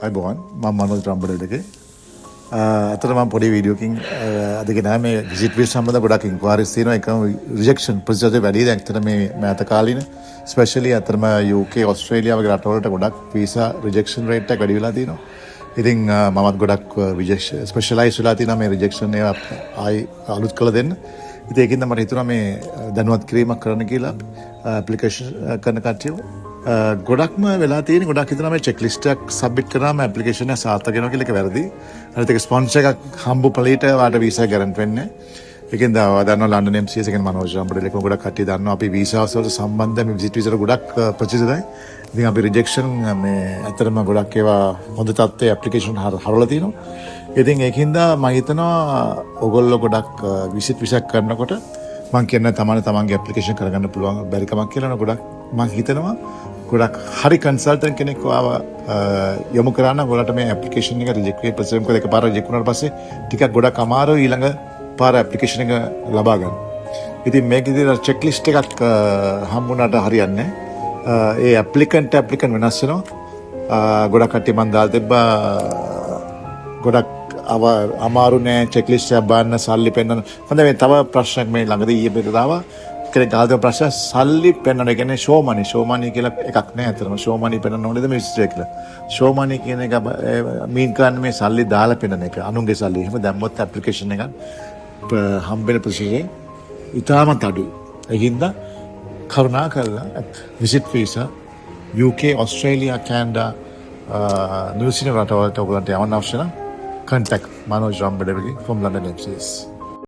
අයිබෝන් මම මනෝජ් රම්බඩේගේ අතට මම පොඩි වීඩියෝකින් අද ගෙනාවේ මේ විසිට් වීසා සම්බන්ධ ගොඩක් ඉන්ක්වයරිස් තියෙනවා ඒකම රිජෙක්ෂන් ප්‍රොසීජර් වැඩි දැන් ඇත්තට මේ මෑත කාලින ස්පෙෂලි අතරම UK ඕස්ට්‍රේලියා වගේ රටවලට ගොඩක් වීසා රිජෙක්ෂන් රේට් එක වැඩි වෙලා තියෙනවා. ඉතින් මමත් ගොඩක් රිජෙක්ෂන් ස්පෙෂලායිස් වෙලා තියෙනවා මේ රිජෙක්ෂන් ඒවා ආයි අලුත් කරලා දෙන්න. ඉතින් ඒකින්ද මට හිතුණා මේ දැනුවත් කිරීමක් කරන්න කියලා ඇප්ලිකේෂන් කරන කට්ටිය ගොඩක්ම වෙලා තියෙන ගොඩක් හිතනවා මේ චෙක් ලිස්ට් එකක් සබ්මිට් කරාම ඇප්ලිකේෂන් එක සාර්ථක වෙනවා කියලා ඒක වැරදි. අනිත් එක ස්පොන්සර් එකක් හම්බු පළේට වාට වීසා ගැරන්ට් වෙන්නේ. ඒකෙන්ද දන්නවා ලන්ඩන් MCS එකෙන් මනෝජ් රම්බඩේල ගොඩක් කට්ටිය දන්නවා අපි වීසාස් වලට සම්බන්ධ මේ විසිට් වීසාට ගොඩක් ප්‍රතිශතයි. ඉතින් අපි රිජෙක්ෂන් මේ ඇත්තටම ගොඩක් ඒවා හොඳ තත්ත්වයේ ඇප්ලිකේෂන් හරවලා තියෙනවා. ඉතින් ඒකින්ද මම හිතනවා ඔයගොල්ලෝ ගොඩක් විසිට් වීසාක් කරනකොට මම කියන්නේ තමන්ගේ ඇප්ලිකේෂන් කරගන්න පුළුවන් බැරි කමක් කියලා ගොඩක් මම හිතනවා ගොඩක් හරි කන්සල්ටන්ට් කෙනෙක් ආව යොමු කරාන ඔයාලට මේ ඇප්ලිකේෂන් එක රිජෙක්ට් වෙයි ප්‍රොසෙස් එක එකපාර රිජෙක්ට් වුණාට පස්සේ ටිකක් ගොඩක් අමාරුයි ඊළඟ පාර ඇප්ලිකේෂන් එක ලබා ගන්න. ඉතින් මේකේදී චෙක් ලිස්ට් එකක් හම්බුණාට හරියන්නේ නැහැ. ඒ ඇප්ලිකන්ට් වෙනස් වෙනවා. ගොඩක් කට්ටිය මම දාලා තිබ්බා ගොඩක් අමාරු නෑ චෙක් ලිස්ට් එක බලන්න සල්ලි පෙන්නන. හොඳ මේ තව ප්‍රශ්නයක් මේ ළඟදී ඊයේ පෙරේද ආවා. කෙනෙක් ගාල්ද ප්‍රශ්න සල්ලි පෙන්වන එක කියන්නේ ෂෝ මනි කියලා එකක් නෑ අතරම ෂෝ මනි පෙන්වන්න ඕනේද මේ විශ්ලේෂණය කියලා. ෂෝ මනි කියන එක මීන් කරන්නේ මේ සල්ලි දාලා පෙන්වන එක. අනුන්ගේ සල්ලි. එහෙම දැම්මොත් ඇප්ලිකේෂන් එකක් හම්බෙන ප්‍රතිශතය ඉතාමත් අඩුයි. ඒකින්ද කරුණා කරලා visit visa UK Australia Canada New Zealand රටවලට ඔයගලන්ට යවන්න අවශ්‍ය නම් contact Manoj Rambadevagi from London MCS.